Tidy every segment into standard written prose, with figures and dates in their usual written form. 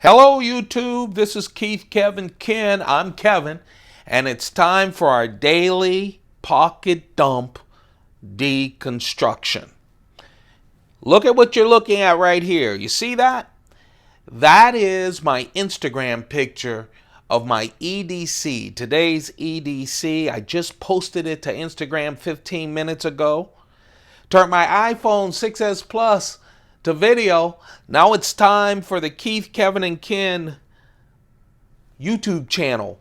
Hello, YouTube. This is Keith Kevin Ken. I'm Kevin, and it's time for our daily pocket dump deconstruction. Look at what you're looking at right here. You see that? That is my Instagram picture of my EDC. Today's EDC. I just posted it to Instagram 15 minutes ago. Turned my iPhone 6S Plus to video. Now it's time for the Keith, Kevin, and Ken YouTube channel,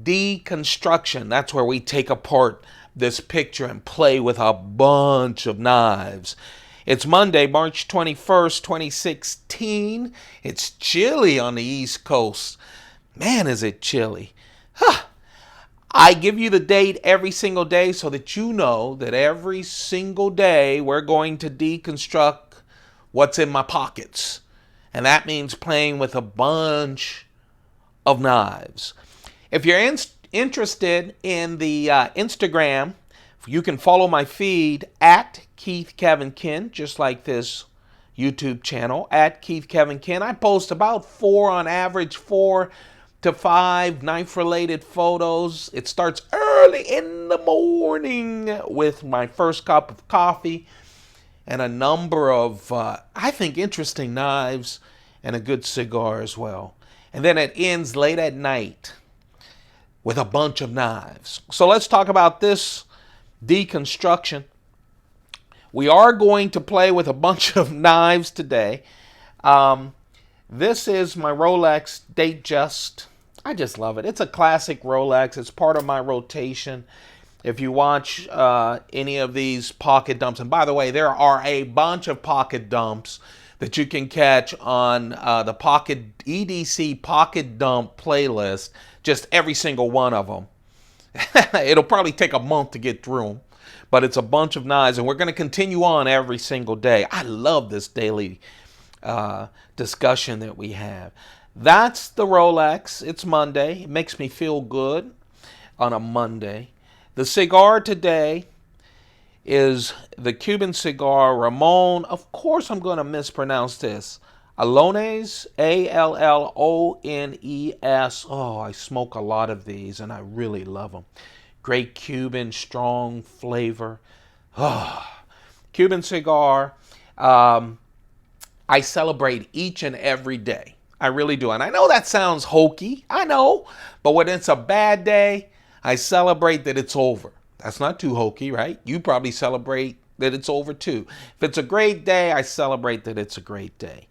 Deconstruction. That's where we take apart this picture and play with a bunch of knives. It's Monday, March 21st, 2016. It's chilly on the East Coast. Man, is it chilly. I give you the date every single day so that you know that every single day we're going to deconstruct what's in my pockets. And that means playing with a bunch of knives. If you're interested in the Instagram, you can follow my feed at Keith Kevin Ken, just like this YouTube channel, at Keith Kevin Ken. I post about on average, 4 to 5 knife-related photos. It starts early in the morning with my first cup of coffee and a number of, I think, interesting knives and a good cigar as well. And then it ends late at night with a bunch of knives. So let's talk about this deconstruction. We are going to play with a bunch of knives today. This is my Rolex Datejust. I just love it. It's a classic Rolex. It's part of my rotation. If you watch any of these pocket dumps, and by the way, there are a bunch of pocket dumps that you can catch on the Pocket EDC Pocket Dump playlist, just every single one of them. It'll probably take a month to get through them, but it's a bunch of knives, and we're going to continue on every single day. I love this daily discussion that we have. That's the Rolex. It's Monday. It makes me feel good on a Monday. The cigar today is the Cuban cigar Ramon. Of course, I'm going to mispronounce this. Allones, Allones. Oh, I smoke a lot of these, and I really love them. Great Cuban, strong flavor. Oh, Cuban cigar. I celebrate each and every day. I really do. And I know that sounds hokey. I know. But when it's a bad day, I celebrate that it's over. That's not too hokey, right? You probably celebrate that it's over too. If it's a great day, I celebrate that it's a great day.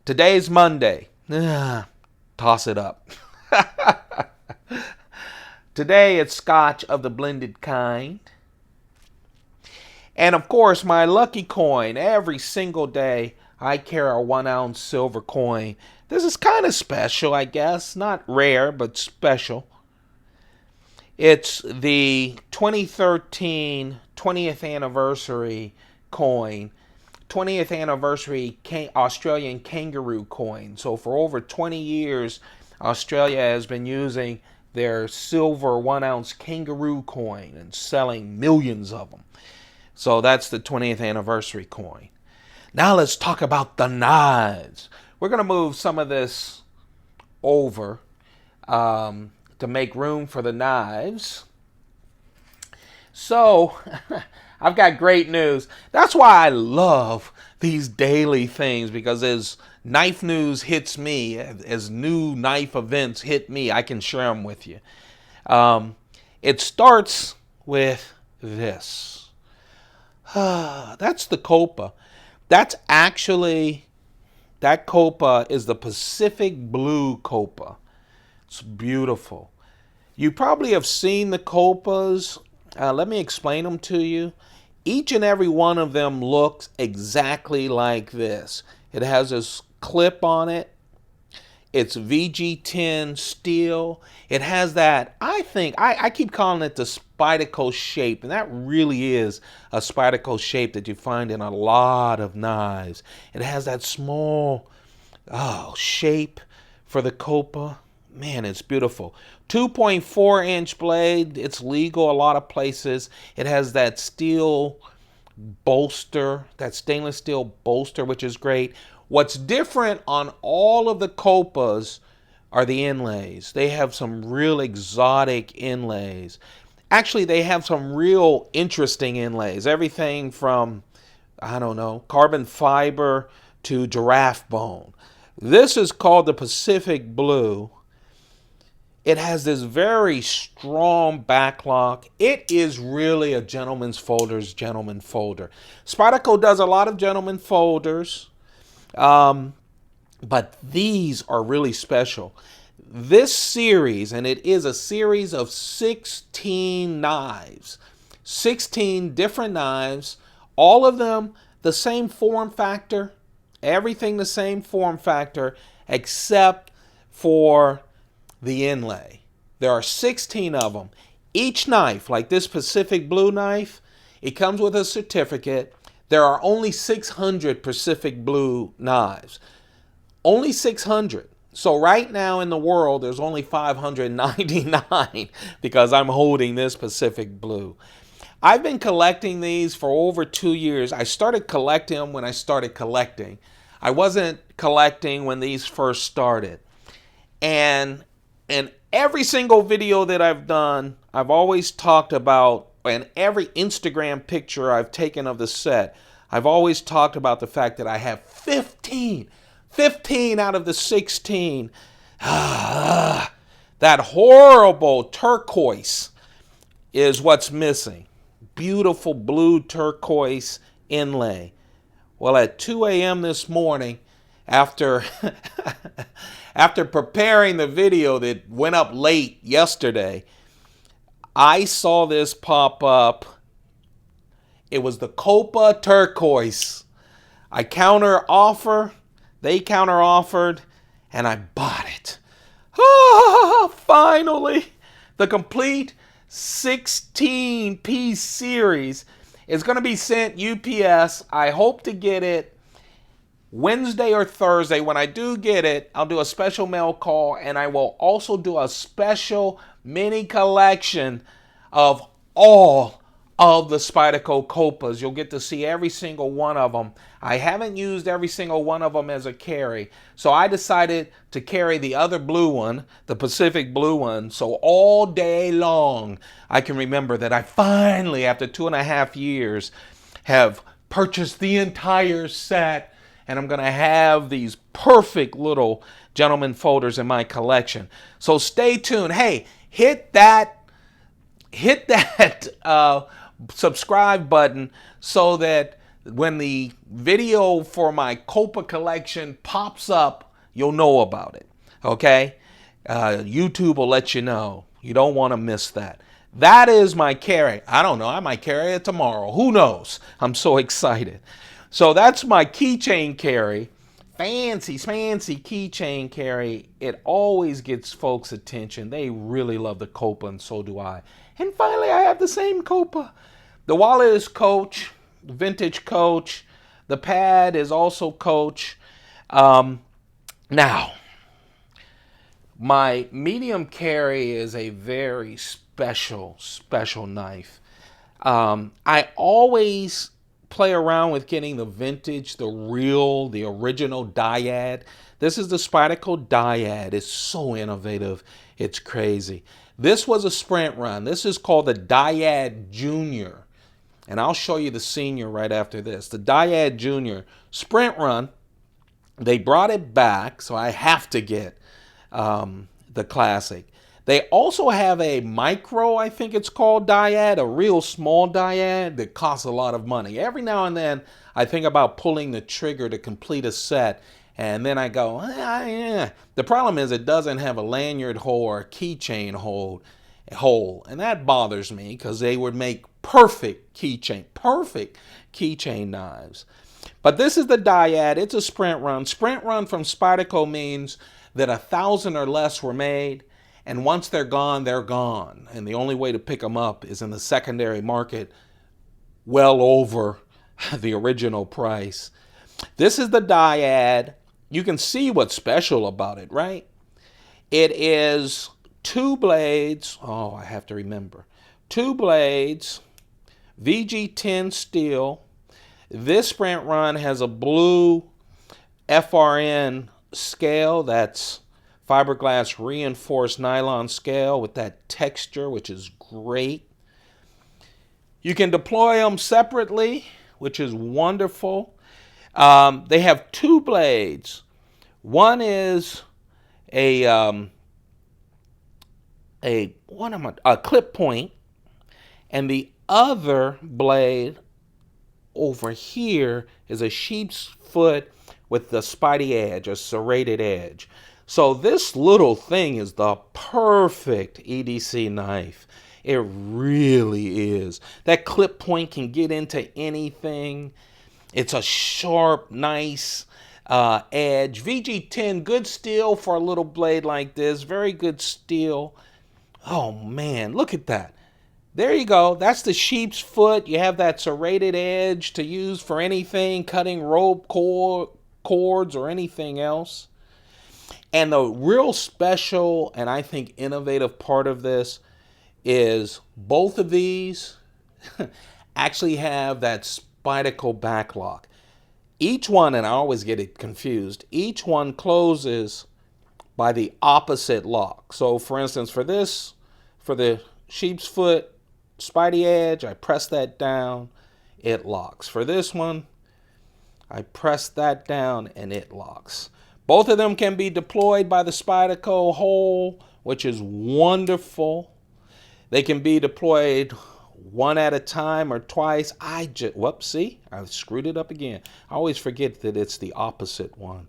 Today's Monday. Toss it up. Today it's Scotch of the blended kind. And of course, my lucky coin. Every single day, I carry a 1 ounce silver coin. This is kind of special, I guess. Not rare, but special. It's the 2013 20th anniversary coin, 20th anniversary Australian kangaroo coin. So for over 20 years, Australia has been using their silver 1 ounce kangaroo coin and selling millions of them. So that's the 20th anniversary coin. Now let's talk about the knives. We're going to move some of this over to make room for the knives. So, I've got great news. That's why I love these daily things, because as knife news hits me, as new knife events hit me, I can share them with you. It starts with this. That's the Copa. That's actually, that Copa is the Pacific Blue Copa. It's beautiful. You probably have seen the Copas. Let me explain them to you. Each and every one of them looks exactly like this. It has this clip on it. It's VG10 steel. It has that, I keep calling it the Spyderco shape, and that really is a Spyderco shape that you find in a lot of knives. It has that small shape for the Copa. Man, it's beautiful. 2.4-inch blade. It's legal a lot of places. It has that steel bolster, that stainless steel bolster, which is great. What's different on all of the copas are the inlays. They have some real exotic inlays. Actually, they have some real interesting inlays. Everything from, I don't know, carbon fiber to giraffe bone. This is called the Pacific Blue. It has this very strong backlock. It is really a gentleman's gentleman folder. Spyderco does a lot of gentleman folders, but these are really special. This series, and it is a series of 16 knives, 16 different knives, all of them the same form factor, everything the same form factor, except for the inlay. There are 16 of them. Each knife, like this Pacific Blue knife, it comes with a certificate. There are only 600 Pacific Blue knives. Only 600. So right now in the world, there's only 599 because I'm holding this Pacific Blue. I've been collecting these for over 2 years. I started collecting them when I started collecting. I wasn't collecting when these first started. And in every single video that I've done, I've always talked about, and every Instagram picture I've taken of the set, I've always talked about the fact that I have 15 out of the 16. That horrible turquoise is what's missing. Beautiful blue turquoise inlay. Well, at 2 a.m. this morning, after preparing the video that went up late yesterday, I saw this pop up. It was the Copa turquoise. I they counter offered, and I bought it. Ah, finally, the complete 16-piece series is going to be sent UPS. I hope to get it Wednesday or Thursday. When I do get it, I'll do a special mail call, and I will also do a special mini collection of all of the Spyderco Copas. You'll get to see every single one of them. I haven't used every single one of them as a carry, so I decided to carry the other blue one, the Pacific Blue one, so all day long I can remember that I finally, after 2.5 years, have purchased the entire set, and I'm going to have these perfect little gentleman folders in my collection. So stay tuned. Hey, hit that subscribe button so that when the video for my Copa collection pops up, you'll know about it. Okay? YouTube will let you know. You don't want to miss that. That is my carry. I don't know. I might carry it tomorrow. Who knows? I'm so excited. So that's my keychain carry. Fancy keychain carry. It always gets folks' attention. They really love the Copa, and so do I. And finally, I have the same Copa. The wallet is Coach, vintage Coach. The pad is also Coach. Now, my medium carry is a very special knife. I always play around with getting the vintage, the original Dyad. This is the Spyderco Dyad. It's so innovative. It's crazy. This was a sprint run. This is called the Dyads Junior. And I'll show you the senior right after this. The Dyads Junior sprint run. They brought it back, so I have to get the classic. They also have a micro, I think it's called, Dyad, a real small Dyad that costs a lot of money. Every now and then, I think about pulling the trigger to complete a set, and then I go, yeah. The problem is it doesn't have a lanyard hole or a keychain hole, and that bothers me because they would make perfect keychain knives. But this is the Dyad. It's a sprint run. Sprint run from Spyderco means that 1,000 or less were made. And once they're gone, they're gone. And the only way to pick them up is in the secondary market, well over the original price. This is the Dyad. You can see what's special about it, right? It is 2 blades. Oh, I have to remember. 2 blades, VG10 steel. This sprint run has a blue FRN scale. That's fiberglass reinforced nylon scale with that texture, which is great. You can deploy them separately, which is wonderful. They have two blades. One is a clip point, and the other blade over here is a sheep's foot with the spidey edge, a serrated edge. So this little thing is the perfect EDC knife. It really is. That clip point can get into anything. It's a sharp, nice edge. VG10, good steel for a little blade like this. Very good steel. Oh man, look at that. There you go. That's the sheep's foot. You have that serrated edge to use for anything, cutting rope cords or anything else. And the real special and I think innovative part of this is both of these actually have that Spyderco back lock. Each one, and I always get it confused, each one closes by the opposite lock. So for instance, for the sheep's foot spidey edge, I press that down, it locks. For this one, I press that down and it locks. Both of them can be deployed by the Spyderco hole, which is wonderful. They can be deployed one at a time or twice. Whoops, see? I screwed it up again. I always forget that it's the opposite one.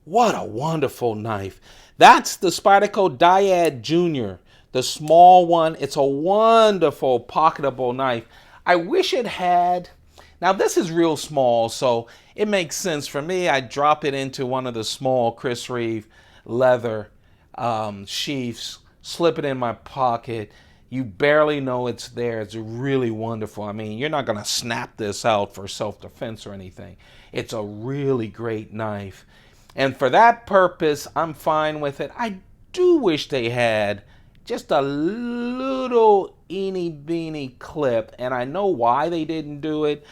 What a wonderful knife. That's the Spyderco Dyads Junior, the small one. It's a wonderful pocketable knife. I wish it had, now this is real small, so it makes sense for me. I drop it into one of the small Chris Reeve leather sheaths, slip it in my pocket. You barely know it's there. It's really wonderful. I mean, you're not going to snap this out for self-defense or anything. It's a really great knife. And for that purpose, I'm fine with it. I do wish they had just a little eeny-beeny clip, and I know why they didn't do it.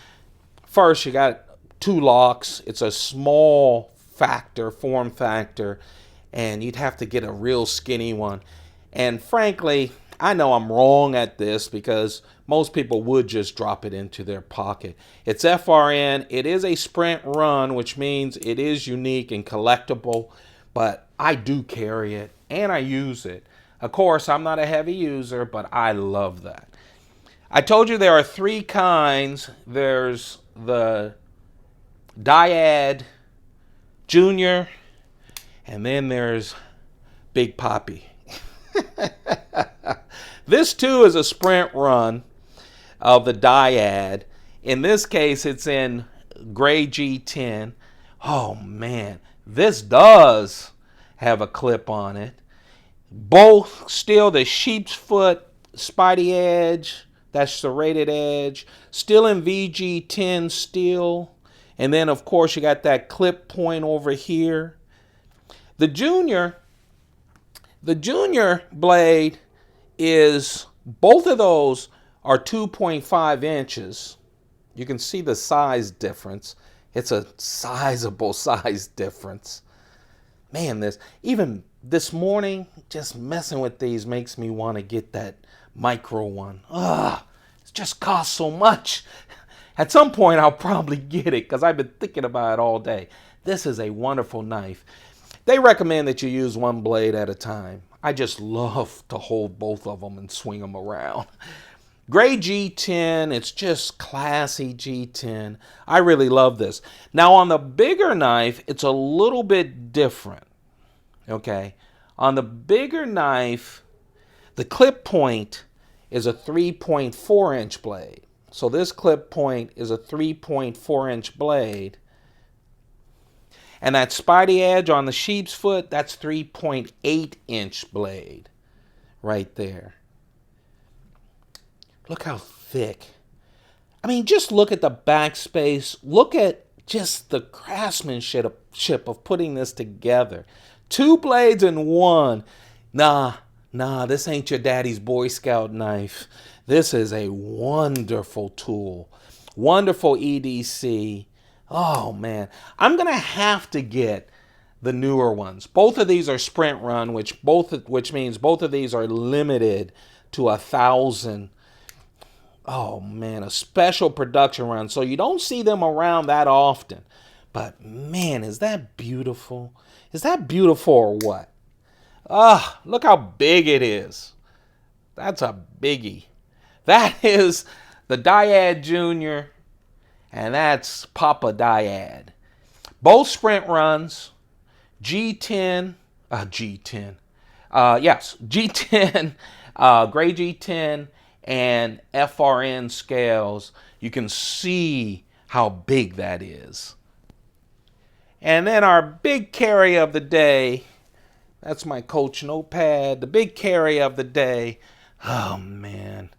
First, you got two locks. It's a small form factor, and you'd have to get a real skinny one. And frankly, I know I'm wrong at this because most people would just drop it into their pocket. It's FRN. It is a sprint run, which means it is unique and collectible, but I do carry it and I use it. Of course, I'm not a heavy user, but I love that. I told you there are three kinds. There's the Dyads Junior, and then there's Big Poppy. This too is a sprint run of the Dyad. In this case, it's in gray G10. Oh man, this does have a clip on it. Both still the sheep's foot spidey edge, that's serrated edge, still in VG10 steel. And then of course you got that clip point over here. The Junior blade is, both of those are 2.5 inches. You can see the size difference. It's a sizable size difference. Man, even this morning, just messing with these makes me want to get that micro one. It just costs so much. At some point, I'll probably get it because I've been thinking about it all day. This is a wonderful knife. They recommend that you use one blade at a time. I just love to hold both of them and swing them around. Gray G10, it's just classy G10. I really love this. Now on the bigger knife, it's a little bit different. Okay, on the bigger knife, the clip point is a 3.4 inch blade. So this clip point is a 3.4 inch blade. And that spidey edge on the sheep's foot, that's 3.8 inch blade right there. Look how thick. I mean, just look at the backspace. Look at just the craftsmanship of putting this together. Two blades in one. Nah, this ain't your daddy's Boy Scout knife. This is a wonderful tool. Wonderful EDC. Oh man, I'm gonna have to get the newer ones. Both of these are sprint run, which means both of these are limited to 1,000. Oh man, a special production run, so you don't see them around that often. But man, is that beautiful? Is that beautiful or what? Ah, look how big it is. That's a biggie. That is the Dyads Junior, and that's Papa Dyad. Both sprint runs, G10, yes, G10, gray G10, and FRN scales. You can see how big that is. And then our big carry of the day, that's my Coach notepad, the big carry of the day. Oh man,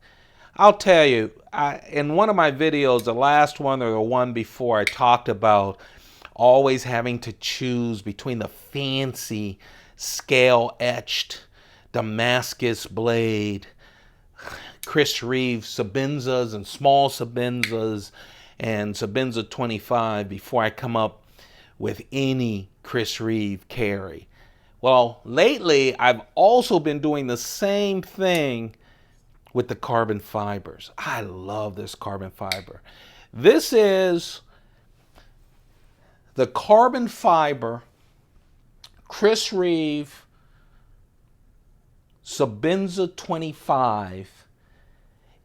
I'll tell you, in one of my videos, the last one or the one before, I talked about always having to choose between the fancy scale etched Damascus blade, Chris Reeve Sebenzas and small Sebenzas, and Sebenza 25 before I come up with any Chris Reeve carry. Well, lately I've also been doing the same thing with the carbon fibers. I love this carbon fiber. This is the carbon fiber Chris Reeve Sebenza 25.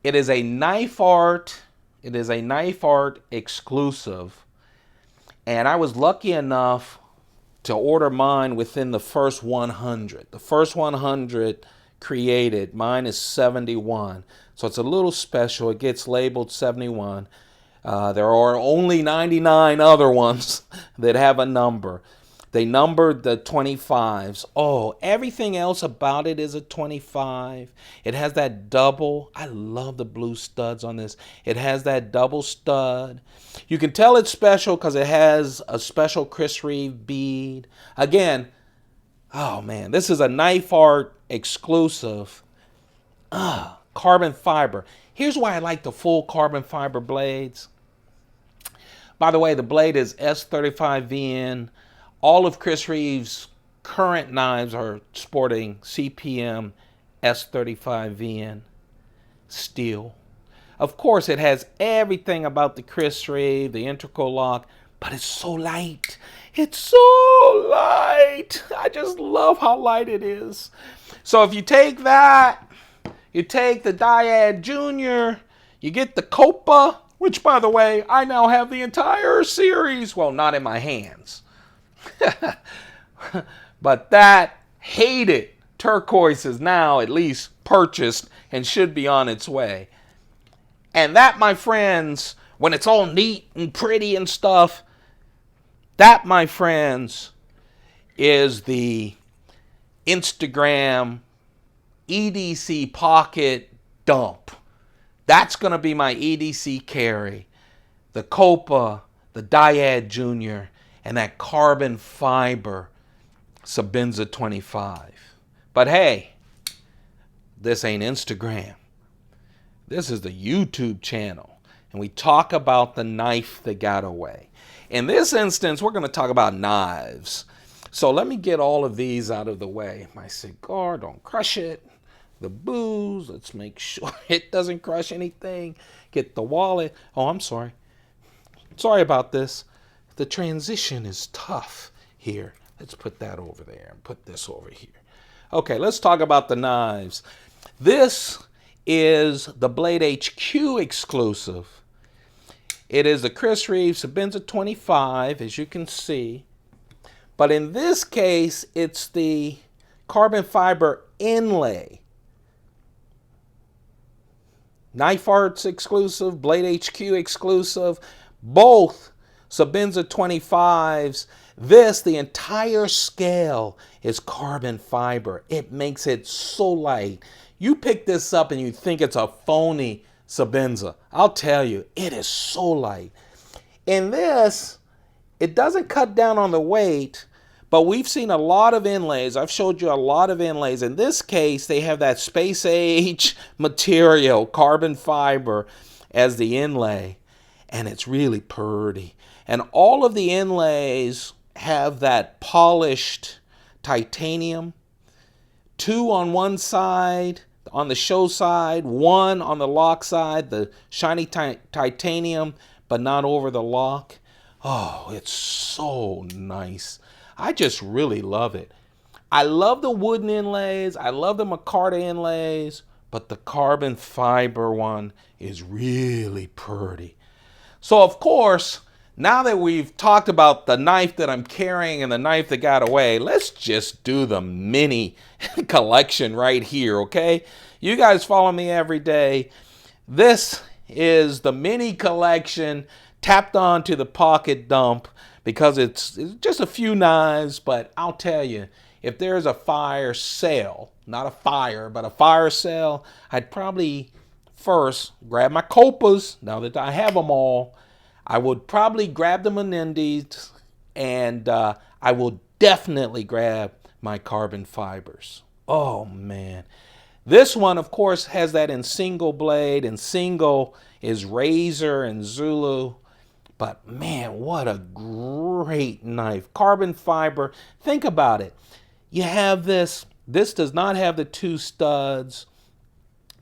It is a knife art. It is a knife art exclusive. And I was lucky enough to order mine within the first 100. The first 100 created. Mine is 71. So it's a little special. It gets labeled 71. There are only 99 other ones that have a number. They numbered the 25s. Oh, everything else about it is a 25. It has that double. I love the blue studs on this. It has that double stud. You can tell it's special because it has a special Chris Reeve bead. Again, oh man, this is a knife art exclusive. Carbon fiber. Here's why I like the full carbon fiber blades. By the way, the blade is S35VN. All of Chris Reeve's current knives are sporting CPM S35VN steel. Of course, it has everything about the Chris Reeve, the integral lock, but it's so light. It's so light. I just love how light it is. So if you take that, you take the Dyads Junior, you get the Copa, which, by the way, I now have the entire series. Well, not in my hands. But that hated turquoise is now at least purchased and should be on its way. And that, my friends, when it's all neat and pretty and stuff, that, my friends, is the Instagram EDC pocket dump. That's going to be my EDC carry. The Copa, the Dyads Junior, and that carbon fiber Sebenza 25. But hey, this ain't Instagram. This is the YouTube channel. And we talk about the knife that got away. In this instance, we're going to talk about knives. So let me get all of these out of the way. My cigar, don't crush it. The booze, let's make sure it doesn't crush anything. Get the wallet. Oh, I'm sorry. Sorry about this. The transition is tough here. Let's put that over there and put this over here. Okay, let's talk about the knives. This is the Blade HQ exclusive. It is the Chris Reeve Sebenza 25, as you can see. But in this case, it's the carbon fiber inlay. Knife Arts exclusive, Blade HQ exclusive, both Sebenza 25s. This, the entire scale is carbon fiber. It makes it so light. You pick this up and you think it's a phony Sebenza. I'll tell you, it is so light. In this, it doesn't cut down on the weight, but we've seen a lot of inlays. I've showed you a lot of inlays. In this case, they have that space age material, carbon fiber, as the inlay. And it's really pretty. And all of the inlays have that polished titanium. 2 on one side, on the show side, 1 on the lock side, the shiny titanium, but not over the lock. Oh, it's so nice. I just really love it. I love the wooden inlays. I love the micarta inlays, but the carbon fiber one is really pretty. So, of course, now that we've talked about the knife that I'm carrying and the knife that got away, let's just do the mini collection right here, okay? You guys follow me every day. This is the mini collection tapped onto the pocket dump because it's just a few knives, but I'll tell you, if there's a fire sale, not a fire, but a fire sale, I'd probably first grab my copas. Now that I have them all, I would probably grab the Menendez, and I will definitely grab my carbon fibers. Oh, man. This one, of course, has that in single blade, and single is Razor and Zulu. But, man, what a great knife. Carbon fiber. Think about it. You have this. This does not have the 2 studs.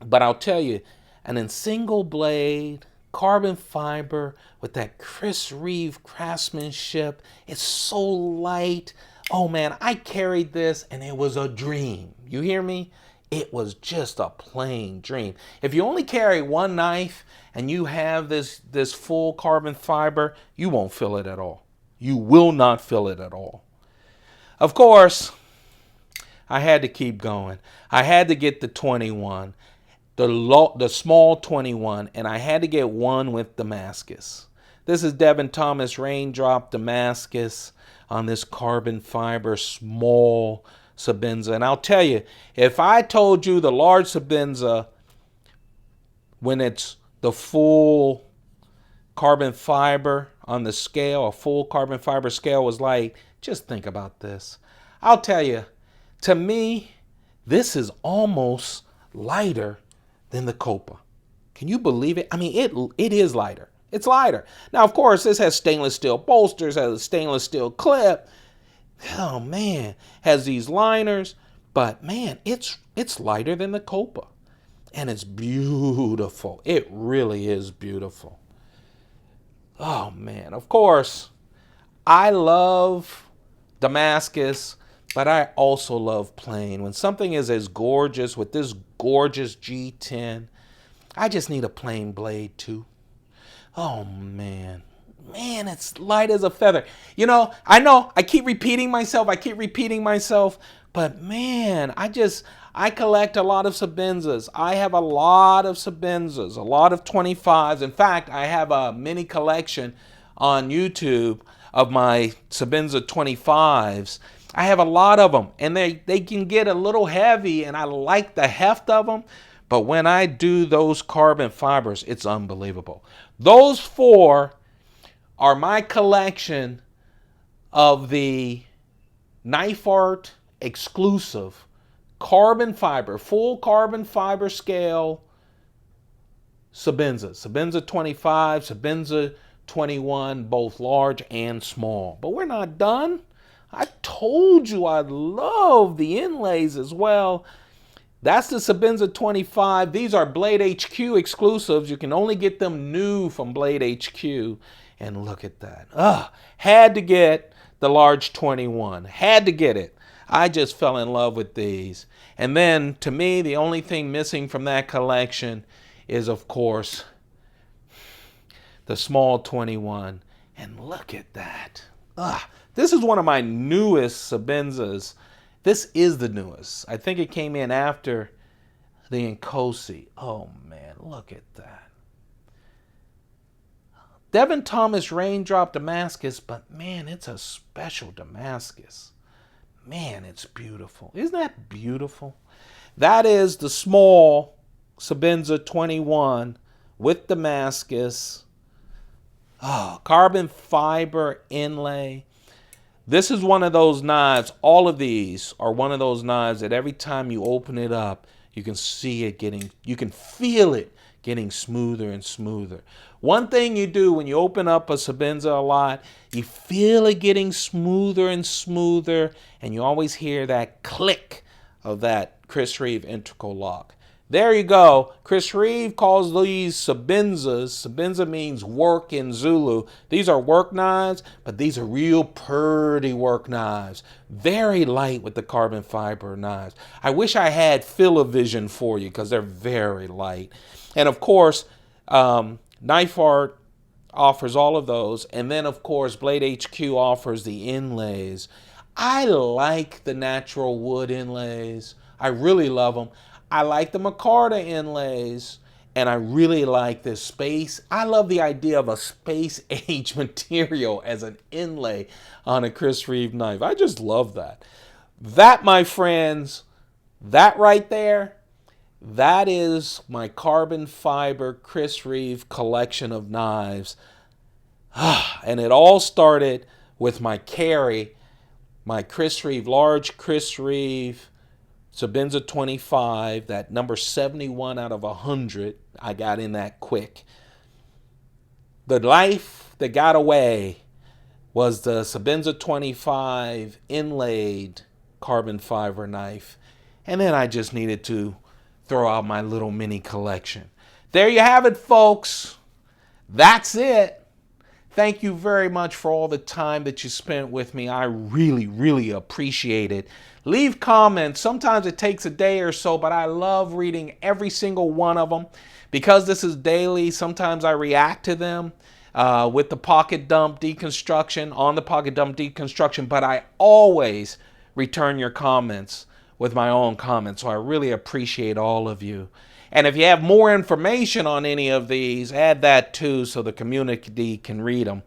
But I'll tell you, and in single blade, carbon fiber with that Chris Reeve craftsmanship. It's so light. Oh, man, I carried this, and it was a dream. You hear me? It was just a plain dream. If you only carry one knife and you have this full carbon fiber, you won't feel it at all. You will not feel it at all. Of course, I had to keep going. I had to get the 21, the small 21, and I had to get one with Damascus. This is Devin Thomas Raindrop Damascus on this carbon fiber small Sebenza. And I'll tell you, if I told you the large Sebenza, when it's the full carbon fiber on the scale, a full carbon fiber scale was like, just think about this. I'll tell you, to me, this is almost lighter than the Copa. Can you believe it? I mean, it is lighter. It's lighter. Now, of course, this has stainless steel bolsters, has a stainless steel clip. Oh, man, has these liners. But, man, it's lighter than the Copa. And it's beautiful. It really is beautiful. Oh, man. Of course, I love Damascus, but I also love plain. When something is as gorgeous with this gorgeous G10, I just need a plain blade too. Oh, man. Man, it's light as a feather. You know I keep repeating myself. But, man, I collect a lot of Sebenzas. I have a lot of Sebenzas, a lot of 25s. In fact, I have a mini collection on YouTube of my Sebenza 25s. I have a lot of them, and they can get a little heavy, and I like the heft of them. But when I do those carbon fibers, it's unbelievable. Those 4 are my collection of the Knife Art exclusive carbon fiber, full carbon fiber scale Sebenza. Sebenza 25, Sebenza 21, both large and small. But we're not done. I told you I love the inlays as well. That's the Sebenza 25. These are Blade HQ exclusives. You can only get them new from Blade HQ. And look at that. Had to get the large 21. Had to get it. I just fell in love with these. And then, to me, the only thing missing from that collection is, of course, the small 21. And look at that. This is one of my newest Sebenzas. This is the newest. I think it came in after the Nkosi. Oh, man, look at that. Devin Thomas Raindrop Damascus, but, man, it's a special Damascus. Man, it's beautiful. Isn't that beautiful? That is the small Sebenza 21 with Damascus. Carbon fiber inlay. This is one of those knives. All of these are one of those knives that every time you open it up, you can see it getting, you can feel it getting smoother and smoother. One thing you do when you open up a Sebenza a lot, you feel it getting smoother and smoother, and you always hear that click of that Chris Reeve integral lock. There you go. Chris Reeve calls these Sebenzas. Sebenza means work in Zulu. These are work knives, but these are real pretty work knives. Very light with the carbon fiber knives. I wish I had Fill-A-Vision for you because they're very light. And of course, Knife Art offers all of those. And then of course, Blade HQ offers the inlays. I like the natural wood inlays. I really love them. I like the micarta inlays, and I really like this space. I love the idea of a space age material as an inlay on a Chris Reeve knife. I just love that. That, my friends, that right there, that is my carbon fiber Chris Reeve collection of knives. And it all started with my carry, my Chris Reeve, large Chris Reeve Sebenza 25, that number 71 out of 100, I got in that quick. The life that got away was the Sebenza 25 inlaid carbon fiber knife. And then I just needed to throw out my little mini collection. There you have it, folks. That's it. Thank you very much for all the time that you spent with me. I really, really appreciate it. Leave comments. Sometimes it takes a day or so, but I love reading every single one of them. Because this is daily, sometimes I react to them with the Pocket Dump Deconstruction, on the Pocket Dump Deconstruction, but I always return your comments with my own comments, so I really appreciate all of you. And if you have more information on any of these, add that too so the community can read them.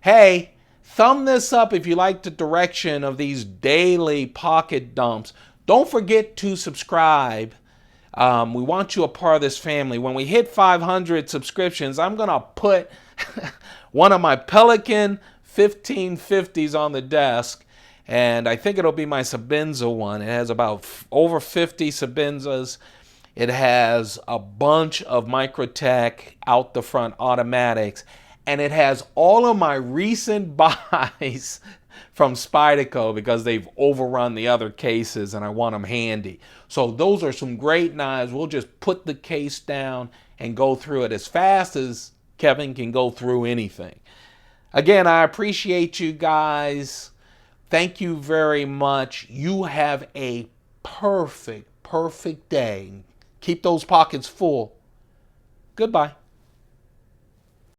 Hey, thumb this up if you like the direction of these daily pocket dumps. Don't forget to subscribe. We want you a part of this family. When we hit 500 subscriptions, I'm going to put one of my Pelican 1550s on the desk. And I think it'll be my Sebenza one. It has about over 50 Sebenzas. It has a bunch of Microtech out the front automatics. And it has all of my recent buys from Spyderco because they've overrun the other cases and I want them handy. So those are some great knives. We'll just put the case down and go through it as fast as Kevin can go through anything. Again, I appreciate you guys. Thank you very much. You have a perfect day. Keep those pockets full. Goodbye.